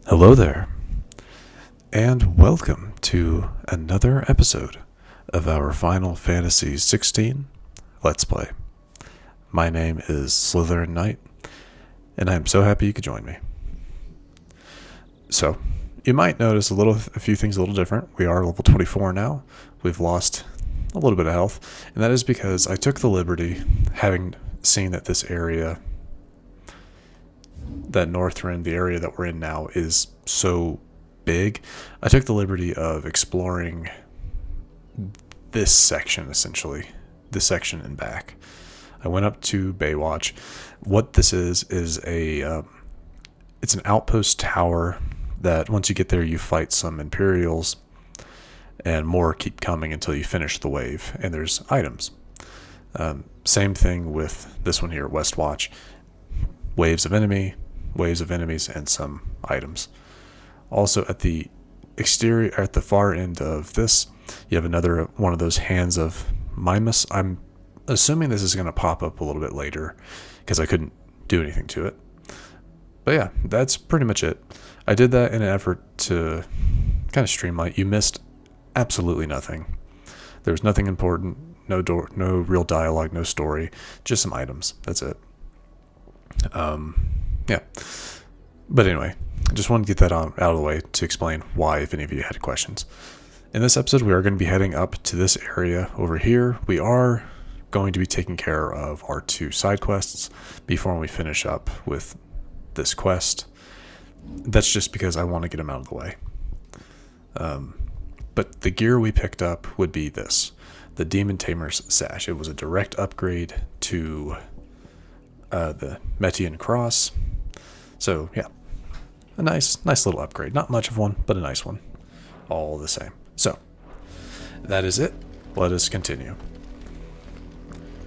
Hello there, and welcome to another episode of our Final Fantasy XVI Let's Play. My name is SlytherinKnight, and I am so happy you could join me. So, you might notice a few things a little different. We are level 24 now. We've lost a little bit of health, and that is because I took the liberty, having seen that this area, that Northrend, the area that we're in now, is so big, I took the liberty of exploring this section, essentially. This section and back. I went up to Baywatch. What this is it's an outpost tower that once you get there, you fight some Imperials, and more keep coming until you finish the wave, and there's items. Same thing with this one here, Westwatch. Waves of enemies, and some items. Also, at the exterior, at the far end of this, you have another one of those hands of Mimas. I'm assuming this is going to pop up a little bit later because I couldn't do anything to it. But yeah, that's pretty much it. I did that in an effort to kind of streamline. You missed absolutely nothing. There was nothing important, no real dialogue, no story, just some items. That's it. Yeah. But anyway, I just wanted to get that out of the way to explain why, if any of you had questions. In this episode, we are going to be heading up to this area over here. We are going to be taking care of our 2 side quests before we finish up with this quest. That's just because I want to get them out of the way. But the gear we picked up would be this. The Demon Tamer's Sash. It was a direct upgrade to the Metian Cross. So, yeah. A nice little upgrade. Not much of one, but a nice one. All the same. So, that is it. Let us continue.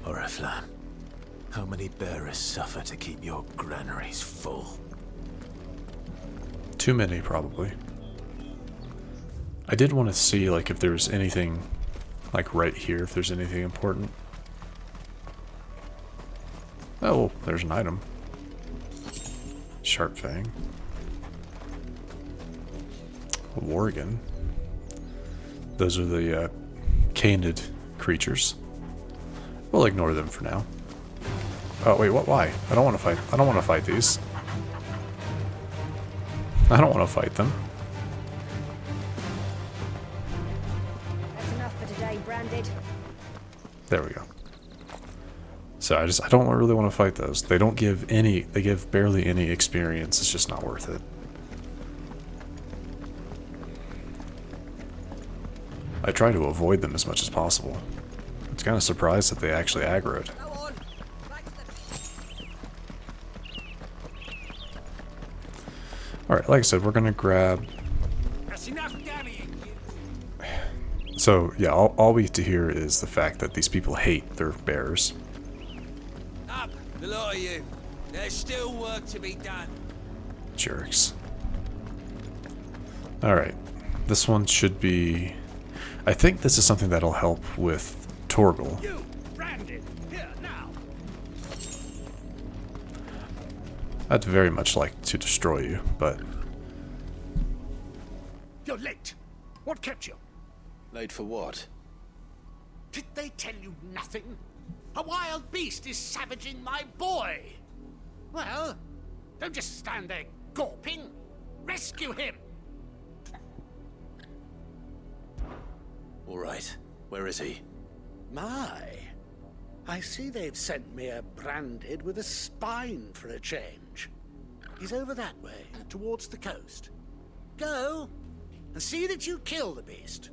Oriflamme, how many bearers suffer to keep your granaries full? Too many, probably. I did want to see, like, if there's anything, like, right here, if there's anything important. Oh, there's an item. Sharp Fang. A Worgen. Those are the canid creatures. We'll ignore them for now. Oh wait, what? Why? I don't want to fight. I don't want to fight these. I don't want to fight them. That's enough for today, Branded. There we go. So I don't really want to fight those. They don't give any, they give barely any experience. It's just not worth it. I try to avoid them as much as possible. It's kind of surprised that they actually aggroed. Alright, like I said, we're going to grab... So, yeah, all we get to hear is the fact that these people hate their bearers. The lot of you. There's still work to be done. Jerks. Alright. This one should be... I think this is something that'll help with Torgal. You, Branded, here now. I'd very much like to destroy you, but... You're late. What kept you? Late for what? Did they tell you nothing? A wild beast is savaging my boy. Well, don't just stand there gawping. Rescue him. All right. Where is he? My, I see they've sent me a Branded with a spine for a change. He's over that way, towards the coast. Go, and see that you kill the beast.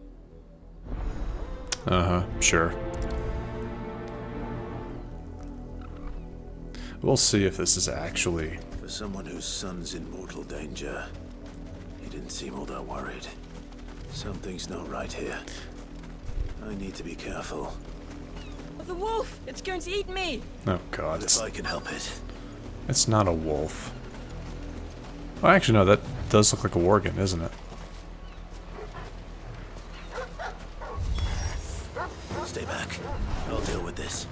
Sure. We'll see if this is actually... For someone whose son's in mortal danger, he didn't seem all that worried. Something's not right here. I need to be careful. The wolf! It's going to eat me! Oh god, If I can help it. it's not a wolf. Well, actually, no, that does look like a Worgen, isn't it? Stay back. I'll deal with this.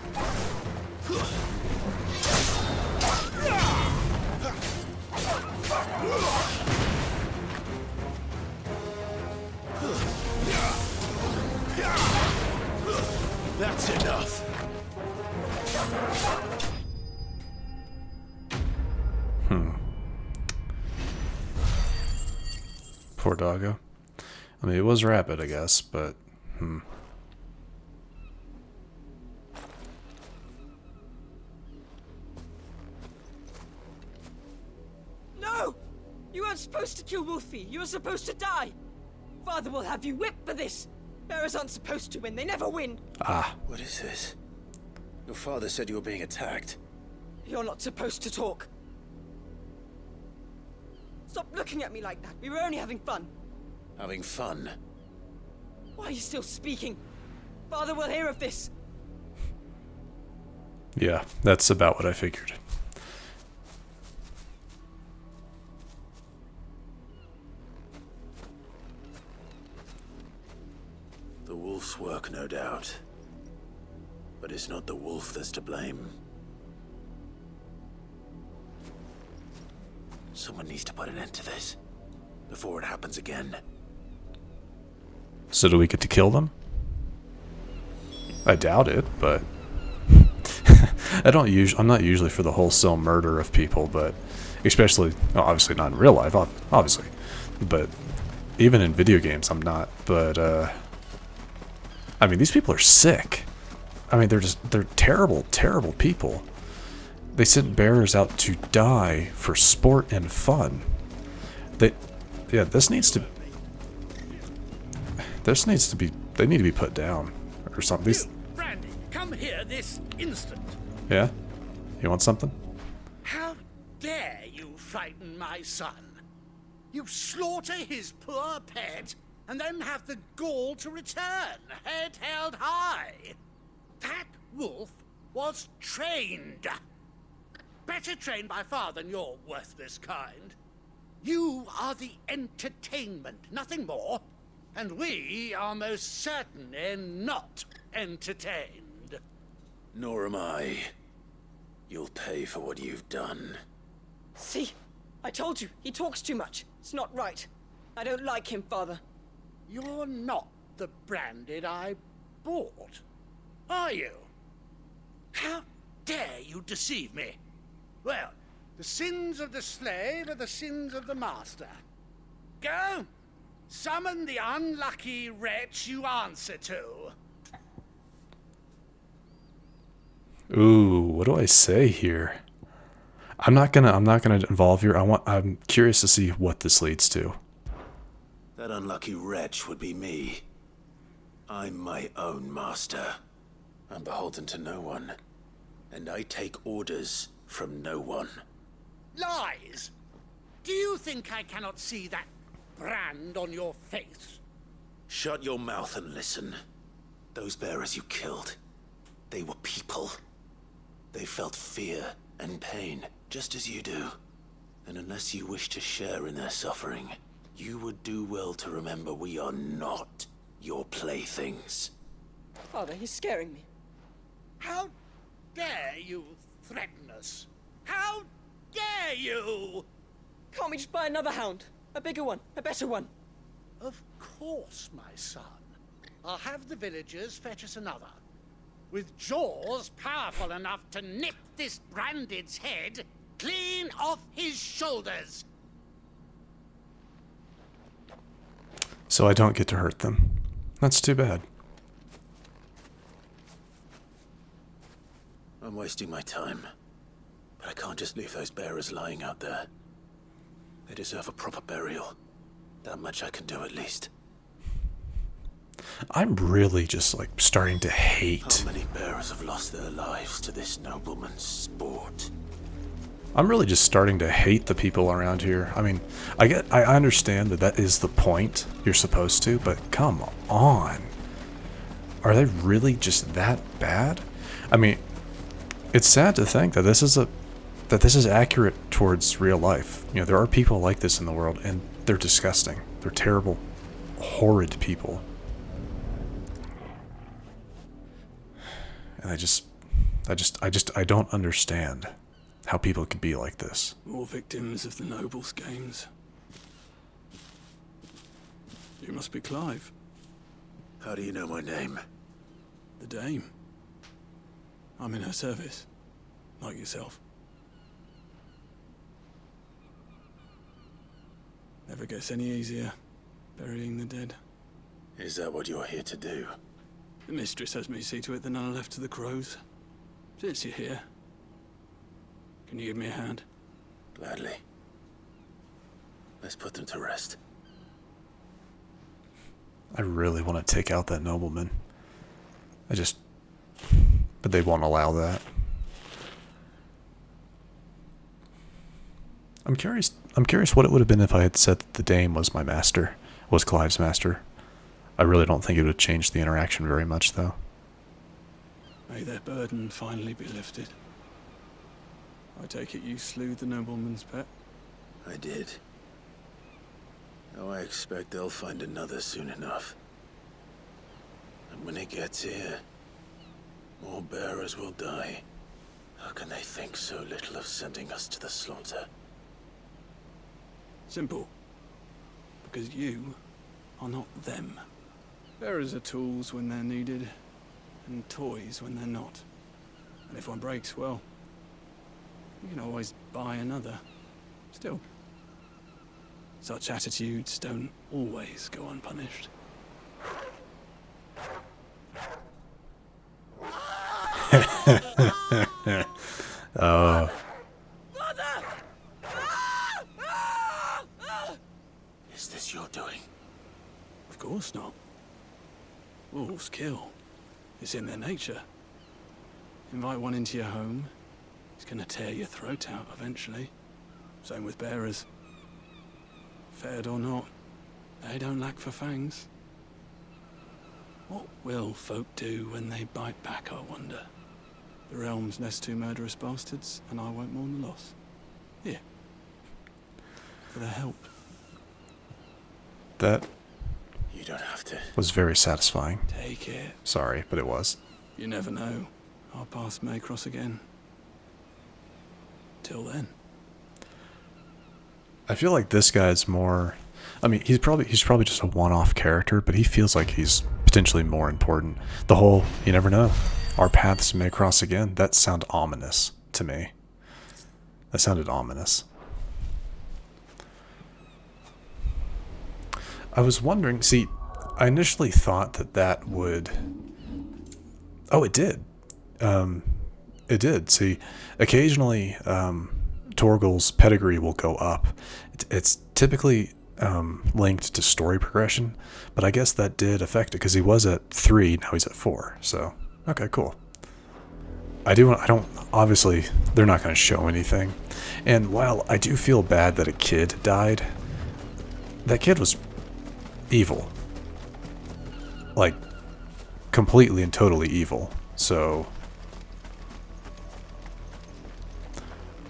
Poor doggo. I mean, it was rapid, I guess, but No! You weren't supposed to kill Wolfie. You were supposed to die. Father will have you whipped for this. Bearers aren't supposed to win. They never win. Ah. What is this? Your father said you were being attacked. You're not supposed to talk. Stop looking at me like that. We were only having fun. Having fun? Why are you still speaking? Father will hear of this. Yeah, that's about what I figured. The wolf's work, no doubt. But it's not the wolf that's to blame. Someone needs to put an end to this before it happens again. So do we get to kill them? I doubt it, but I'm not usually for the wholesale murder of people, but especially, well, obviously not in real life, obviously, but even in video games, I'm not. But I mean, these people are sick. I mean, they're terrible, terrible people. They sent bearers out to die for sport and fun. This needs to be. They need to be put down or something. You, Brandy, come here this instant. Yeah? You want something? How dare you frighten my son? You slaughter his poor pet, and then have the gall to return, head held high. That wolf was trained. Better trained by far than your worthless kind. You are the entertainment, nothing more. And we are most certainly not entertained. Nor am I. You'll pay for what you've done. See? I told you. He talks too much. It's not right. I don't like him, Father. You're not the Branded I bought, are you? How dare you deceive me? Well, the sins of the slave are the sins of the master. Go! Summon the unlucky wretch you answer to. Ooh, what do I say here? I'm not gonna involve you. I'm curious to see what this leads to. That unlucky wretch would be me. I'm my own master. I'm beholden to no one. And I take orders from no one. Lies! Do you think I cannot see that brand on your face? Shut your mouth and listen. Those bearers you killed, they were people. They felt fear and pain, just as you do. And unless you wish to share in their suffering, you would do well to remember we are not your playthings. Father, he's scaring me. How dare you threaten us? How dare you? Can't we just buy another hound? A bigger one, a better one. Of course, my son. I'll have the villagers fetch us another. With jaws powerful enough to nip this Branded's head clean off his shoulders. So I don't get to hurt them. That's too bad. I'm wasting my time. But I can't just leave those bearers lying out there. They deserve a proper burial. That much I can do at least. I'm really just like starting to hate. How many bearers have lost their lives to this nobleman's sport? I'm really just starting to hate the people around here. I mean, I understand that is the point. You're supposed to, but come on. Are they really just that bad? I mean, it's sad to think that this is accurate towards real life. You know, there are people like this in the world, and they're disgusting. They're terrible, horrid people. And I don't understand how people could be like this. More victims of the nobles' games. You must be Clive. How do you know my name? The Dame. I'm in her service, like yourself. Never gets any easier. burying the dead. Is that what you're here to do? The mistress has me see to it that none are left to the crows. Since you're here, can you give me a hand? Gladly. Let's put them to rest. I really want to take out that nobleman. But they won't allow that. I'm curious what it would have been if I had said that the dame was my master, was Clive's master. I really don't think it would have changed the interaction very much, though. May their burden finally be lifted. I take it you slew the nobleman's pet? I did. Oh, I expect they'll find another soon enough. And when it gets here, more bearers will die. How can they think so little of sending us to the slaughter? Simple. Because you are not them. Bearers are tools when they're needed, and toys when they're not. And if one breaks, well, you can always buy another. Still, such attitudes don't always go unpunished. Oh. Is this your doing? Of course not. Wolves kill. It's in their nature. Invite one into your home, he's gonna tear your throat out eventually. Same with bearers. Fed or not, they don't lack for fangs. What will folk do when they bite back, I wonder? The realm's nest two murderous bastards, and I won't mourn the loss. Here. For their help. That You don't have to. was very satisfying. Take it. Sorry, but it was. You never know. Our paths may cross again. Till then. I feel like this guy's more... I mean, he's probably just a one-off character, but he feels like he's potentially more important. The whole, you never know, our paths may cross again. That sounded ominous to me. That sounded ominous. I was wondering, see, I initially thought that would... Oh, it did. It did. See, occasionally Torgal's pedigree will go up. It's typically linked to story progression, but I guess that did affect it because he was at 3, now he's at 4. So, okay, cool. I don't, obviously, they're not going to show anything. And while I do feel bad that a kid died, that kid was evil. Like, completely and totally evil. So,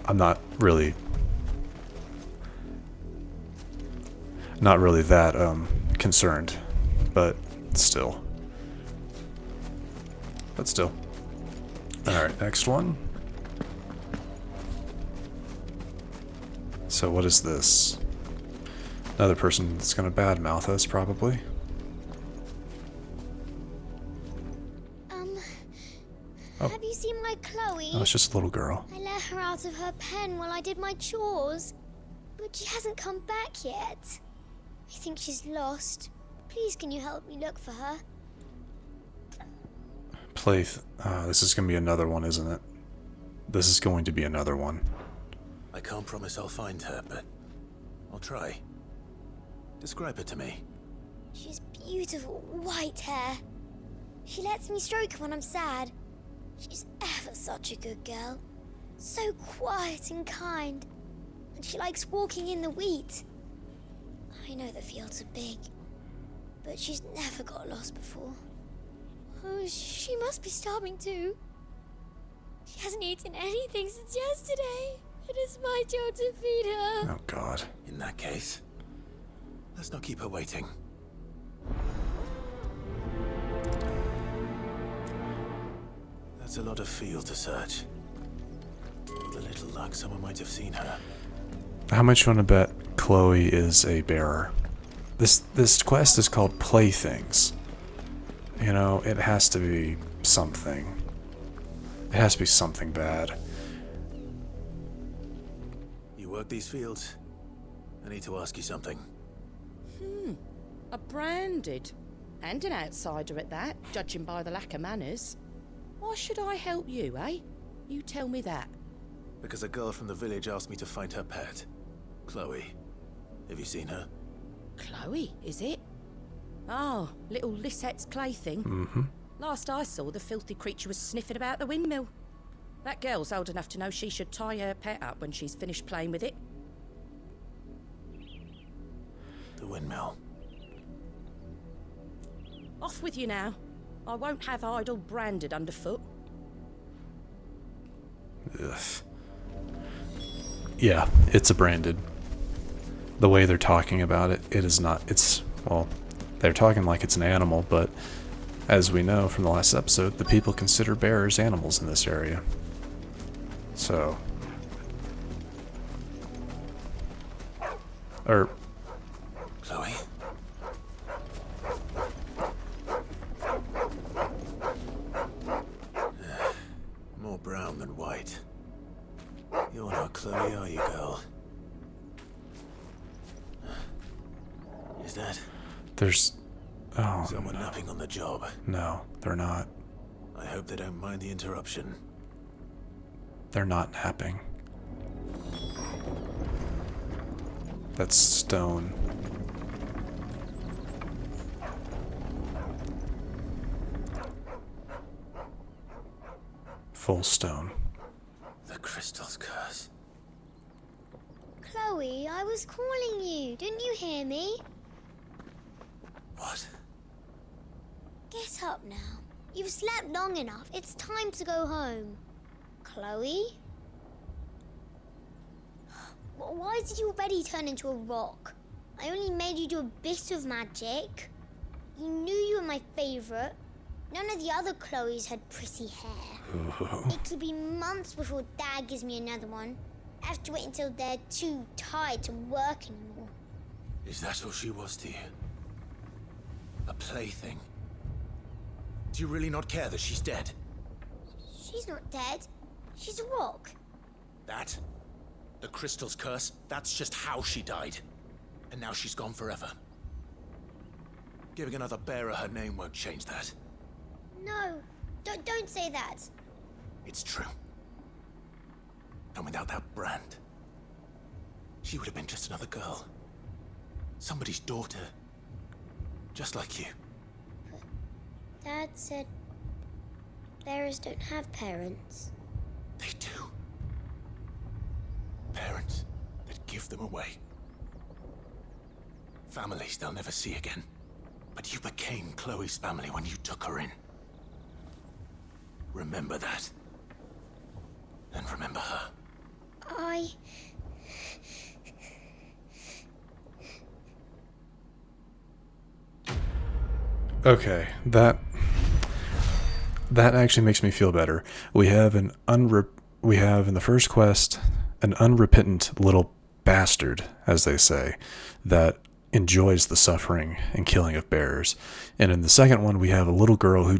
I'm not really that concerned, but still. Alright, next one. So what is this? Another person that's gonna badmouth us, probably. Oh. Have you seen my Chloe? Oh, it's just a little girl. I let her out of her pen while I did my chores, but she hasn't come back yet. I think she's lost. Please, can you help me look for her? Plaith. This is going to be another one, isn't it? This is going to be another one. I can't promise I'll find her, but I'll try. Describe her to me. She has beautiful white hair. She lets me stroke her when I'm sad. She's ever such a good girl. So quiet and kind. And she likes walking in the wheat. I know the fields are big, but she's never got lost before. Oh, she must be starving too. She hasn't eaten anything since yesterday. It is my job to feed her. Oh, God. In that case, let's not keep her waiting. That's a lot of field to search. With a little luck, someone might have seen her. How much you want to bet Chloe is a bearer? This quest is called Playthings. You know, it has to be something. It has to be something bad. You work these fields? I need to ask you something. A branded. And an outsider at that, judging by the lack of manners. Why should I help you, eh? You tell me that. Because a girl from the village asked me to find her pet. Chloe. Have you seen her? Chloe, is it? Oh, little Lisette's plaything. Mm-hmm. Last I saw, the filthy creature was sniffing about the windmill. That girl's old enough to know she should tie her pet up when she's finished playing with it. The windmill. Off with you now. I won't have idle branded underfoot. Ugh. Yeah, it's a branded. The way they're talking about it, it is not. It's, well, they're talking like it's an animal, but as we know from the last episode, the people consider bears animals in this area. So. Chloe? More brown than white. You're not Chloe, are you, girl? Is that There's... Oh, someone napping on the job? no, they're not. I hope they don't mind the interruption. They're not napping. That's stone. Full stone. The crystal's curse. Chloe, I was calling you. Didn't you hear me? What? Get up now. You've slept long enough. It's time to go home. Chloe? Why did you already turn into a rock? I only made you do a bit of magic. You knew you were my favorite. None of the other Chloes had pretty hair. It could be months before Dad gives me another one. I have to wait until they're too tired to work anymore. Is that all she was to you? A plaything? Do you really not care that she's dead? She's not dead. She's a rock. That? The crystal's curse? That's just how she died. And now she's gone forever. Giving another bearer her name won't change that. No, don't say that. It's true. And without that brand, she would have been just another girl. Somebody's daughter. Just like you. Dad said bearers don't have parents. They do. Parents that give them away. Families they'll never see again. But you became Chloe's family when you took her in. Remember that. And remember her. Okay, that actually makes me feel better. We have in the first quest an unrepentant little bastard, as they say, that enjoys the suffering and killing of bearers. And in the second one, we have a little girl who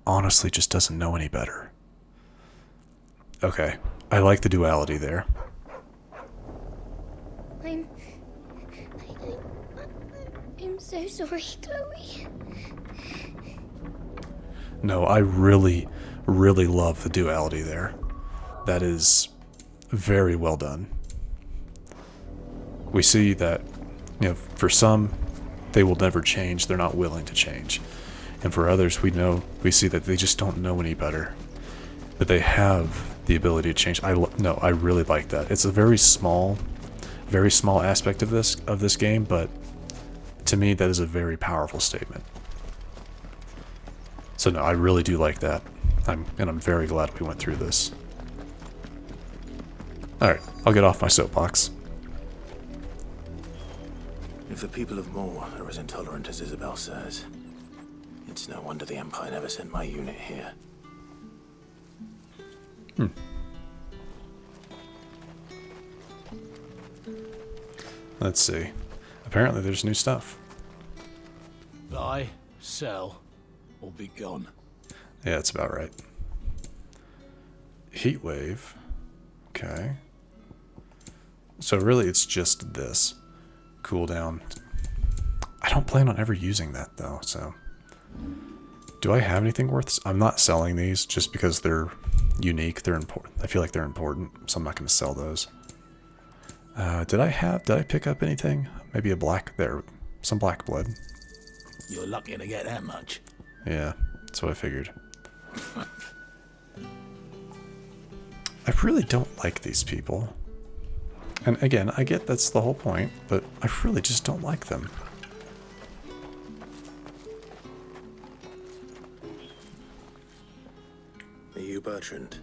honestly just doesn't know any better. Okay, I like the duality there. I'm so sorry, Chloe. No, I really, really love the duality there. That is very well done. We see that, for some, they will never change. They're not willing to change. And for others, we see that they just don't know any better. But they have the ability to change. I really like that. It's a very small aspect of this game, but to me, that is a very powerful statement. So no, I really do like that. I'm very glad we went through this. Alright, I'll get off my soapbox. If the people of Moor are as intolerant as Isabel says, it's no wonder the Empire never sent my unit here. Let's see. Apparently there's new stuff. Buy, sell, or be gone. Yeah, that's about right. Heat wave. Okay. So really it's just this. Cooldown. I don't plan on ever using that though, so. Do I have anything worth... I'm not selling these just because they're unique. They're important. I feel like they're important, so I'm not going to sell those. Did I pick up anything? Maybe a black... There, some black blood. You're lucky to get that much. Yeah, that's what I figured. I really don't like these people. And again, I get that's the whole point, but I really just don't like them. Are you Bertrand?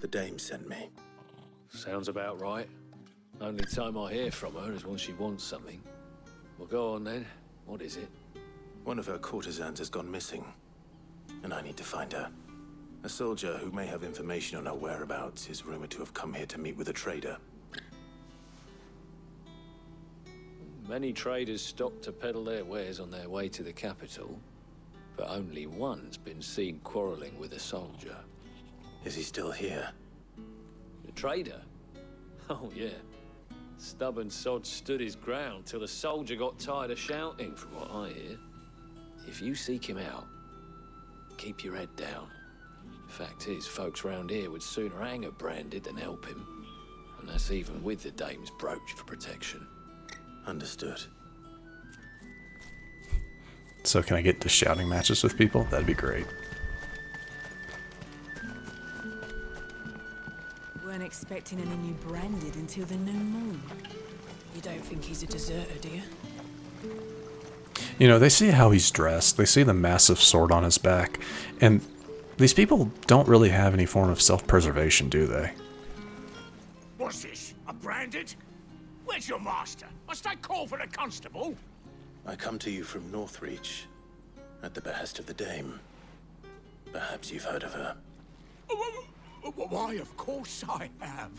The dame sent me. Sounds about right. Only time I hear from her is when she wants something. Well, go on then. What is it? One of her courtesans has gone missing, and I need to find her. A soldier who may have information on her whereabouts is rumored to have come here to meet with a trader. Many traders stop to peddle their wares on their way to the capital, but only one's been seen quarreling with a soldier. Is he still here? The trader? Oh, yeah. Stubborn sod stood his ground till the soldier got tired of shouting, from what I hear. If you seek him out, keep your head down. Fact is, folks round here would sooner hang a branded than help him. And that's even with the dame's brooch for protection. Understood. So can I get to shouting matches with people? That'd be great. Weren't expecting any new branded until the new moon. You don't think he's a deserter, do you? You know, they see how he's dressed. They see the massive sword on his back. And these people don't really have any form of self-preservation, do they? What's this? A branded? Where's your master? Must I call for a constable? I come to you from Northreach, at the behest of the dame. Perhaps you've heard of her. Why, of course I have.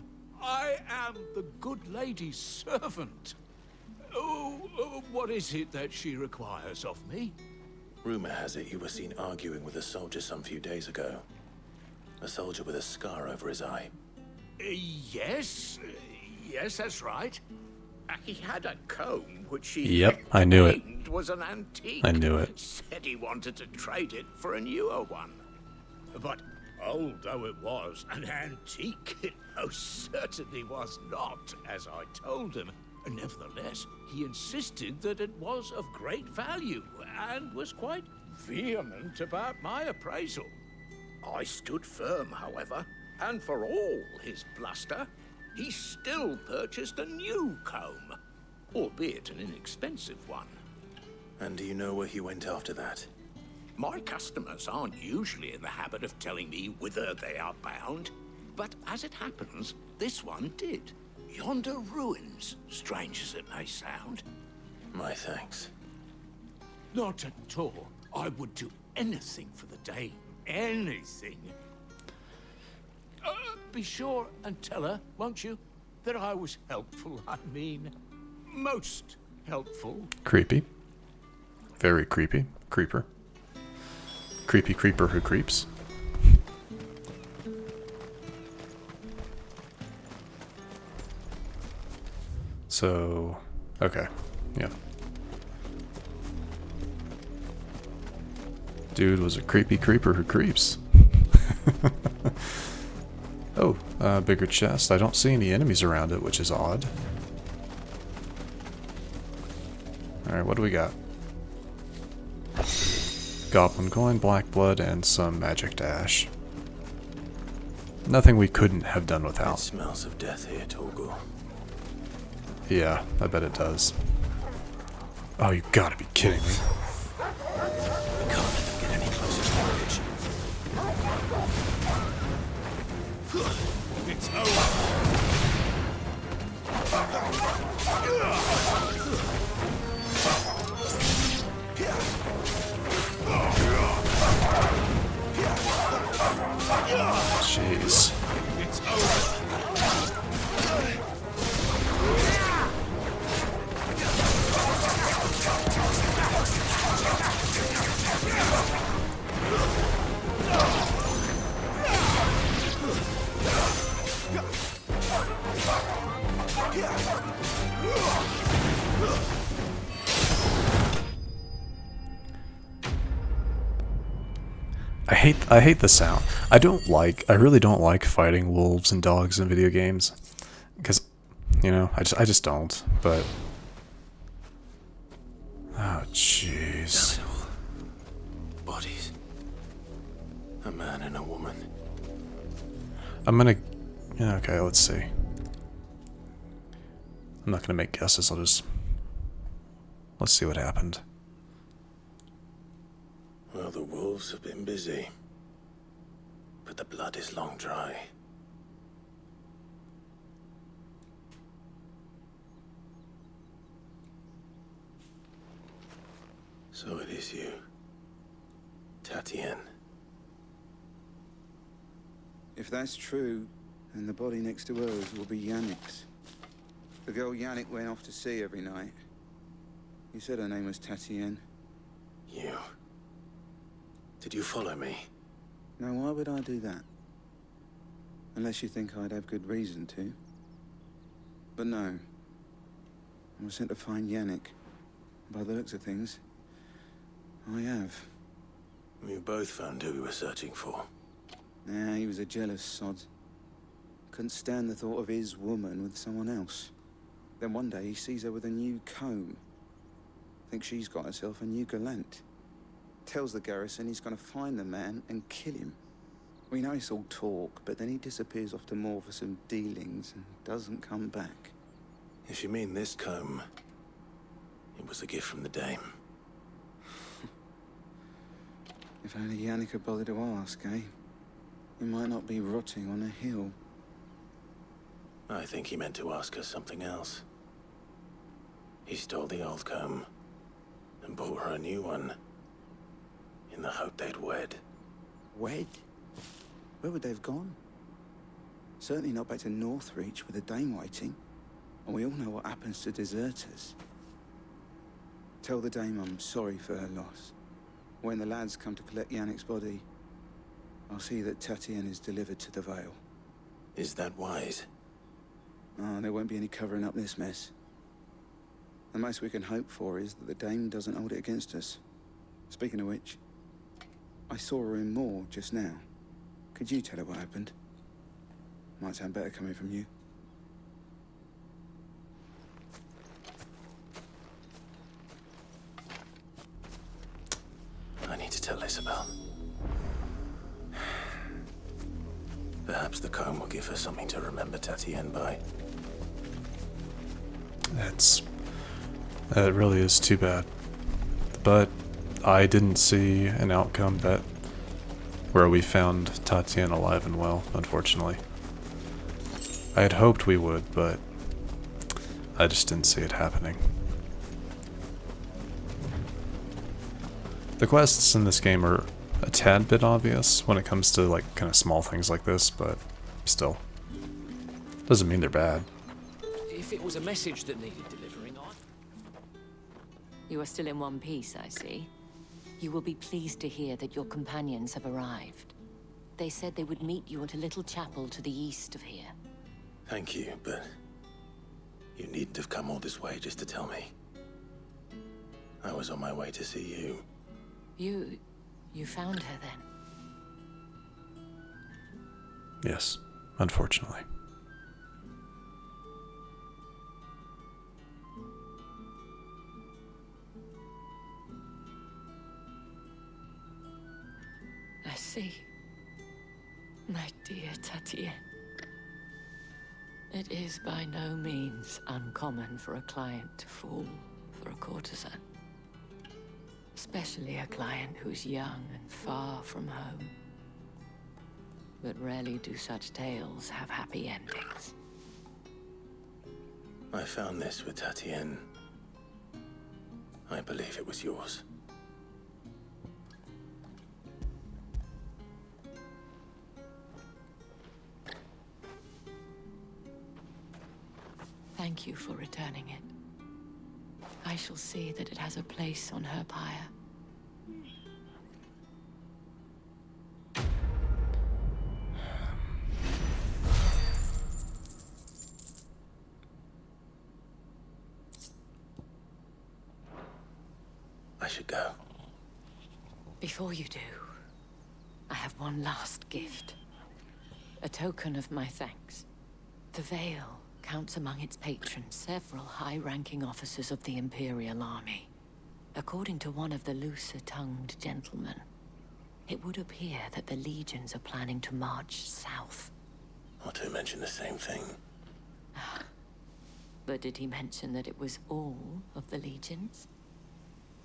I am the good lady's servant. What is it that she requires of me? Rumor has it you were seen arguing with a soldier some few days ago. A soldier with a scar over his eye. Yes, that's right. He had a comb which he Yep, I knew it. claimed was an antique. I knew it. Said he wanted to trade it for a newer one. But old though it was, an antique it most certainly was not, as I told him. Nevertheless, he insisted that it was of great value, and was quite vehement about my appraisal. I stood firm, however, and for all his bluster, he still purchased a new comb, albeit an inexpensive one. And do you know where he went after that? My customers aren't usually in the habit of telling me whither they are bound, but as it happens, this one did. Yonder ruins, strange as it may sound. My thanks. Not at all. I would do anything for the dame. Anything. Be sure and tell her, won't you, that I was helpful. I mean, most helpful. Creepy. Very creepy. Creeper. Creepy creeper who creeps. So, okay, yeah. Dude was a creepy creeper who creeps. Oh, bigger chest. I don't see any enemies around it, which is odd. Alright, what do we got? Goblin coin, black blood, and some magic dash. Nothing we couldn't have done It without. smells of death here, Torgal. Yeah, I bet it does. Oh, you gotta be kidding me. We can't let them get any closer to the bridge. It's over. Jeez. It's over. I hate the sound. I really don't like fighting wolves and dogs in video games, because, you know, I just don't. But oh jeez. Bodies. A man and a woman. I'm gonna. Yeah, okay, let's see. I'm not gonna make guesses. Let's see what happened. Well, the wolves have been busy, but the blood is long dry. So it is you, Tatien. If that's true, then the body next to hers will be Yannick's. The girl Yannick went off to sea every night. You said her name was Tatien. You. Did you follow me? Now, why would I do that? Unless you think I'd have good reason to. But no. I was sent to find Yannick. By the looks of things, I have. We both found who we were searching for. Nah, he was a jealous sod. Couldn't stand the thought of his woman with someone else. Then one day he sees her with a new comb. Thinks she's got herself a new gallant. Tells the garrison he's gonna find the man and kill him. We know it's all talk, but then he disappears off to Moor for some dealings and doesn't come back. If you mean this comb, it was a gift from the dame. If only Yannick had bothered to ask, eh? He might not be rotting on a hill. I think he meant to ask us something else. He stole the old comb and bought her a new one in the hope they'd wed. Wed? Where would they have gone? Certainly not back to Northreach with a dame waiting. And we all know what happens to deserters. Tell the dame I'm sorry for her loss. When the lads come to collect Yannick's body, I'll see that Tatien is delivered to the Vale. Is that wise? Oh, there won't be any covering up this mess. The most we can hope for is that the dame doesn't hold it against us. Speaking of which, I saw her in Moor just now. Could you tell her what happened? Might sound better coming from you. I need to tell Isabel. Perhaps the comb will give her something to remember Tatien by. That really is too bad. But I didn't see an outcome where we found Tatien alive and well, unfortunately. I had hoped we would, but I just didn't see it happening. The quests in this game are a tad bit obvious when it comes to like kind of small things like this, but still. Doesn't mean they're bad. If it was a message that needed delivering, You are still in one piece, I see. You will be pleased to hear that your companions have arrived. They said they would meet you at a little chapel to the east of here. Thank you, but you needn't have come all this way just to tell me. I was on my way to see you. You found her then? Yes, unfortunately. I see. My dear Tatien. It is by no means uncommon for a client to fall for a courtesan. Especially a client who's young and far from home. But rarely do such tales have happy endings. I found this with Tatien. I believe it was yours. Thank you for returning it. I shall see that it has a place on her pyre. I should go. Before you do, have one last gift. A token of my thanks. The Vale counts among its patrons several high-ranking officers of the Imperial Army. According to one of the looser-tongued gentlemen, it would appear that the legions are planning to march south. Or to mention the same thing. But did he mention that it was all of the legions?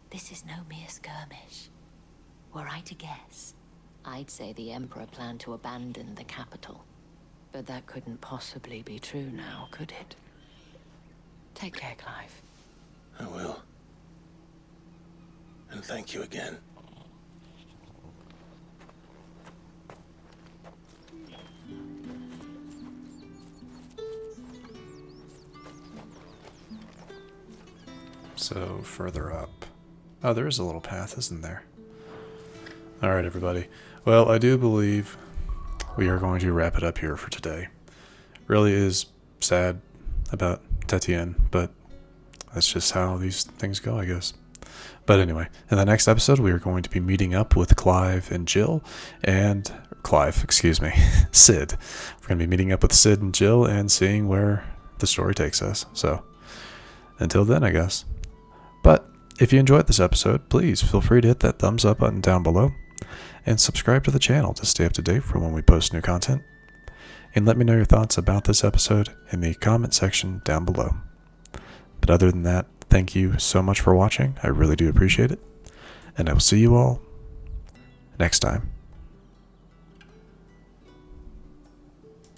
This is no mere skirmish. Were I to guess, I'd say the Emperor planned to abandon the capital. But that couldn't possibly be true now, could it? Take care, Clive. I will. And thank you again. So, further up. Oh, there is a little path, isn't there? Alright, everybody. Well, I do believe we are going to wrap it up here for today. Really is sad about Tetienne, but that's just how these things go, I guess. But anyway, in the next episode, we are going to be meeting up with Clive and Jill, and Sid. We're going to be meeting up with Sid and Jill and seeing where the story takes us. So, until then, I guess. But if you enjoyed this episode, please feel free to hit that thumbs up button down below and subscribe to the channel to stay up to date for when we post new content. And let me know your thoughts about this episode in the comment section down below. But other than that, thank you so much for watching. I really do appreciate it. And I will see you all next time.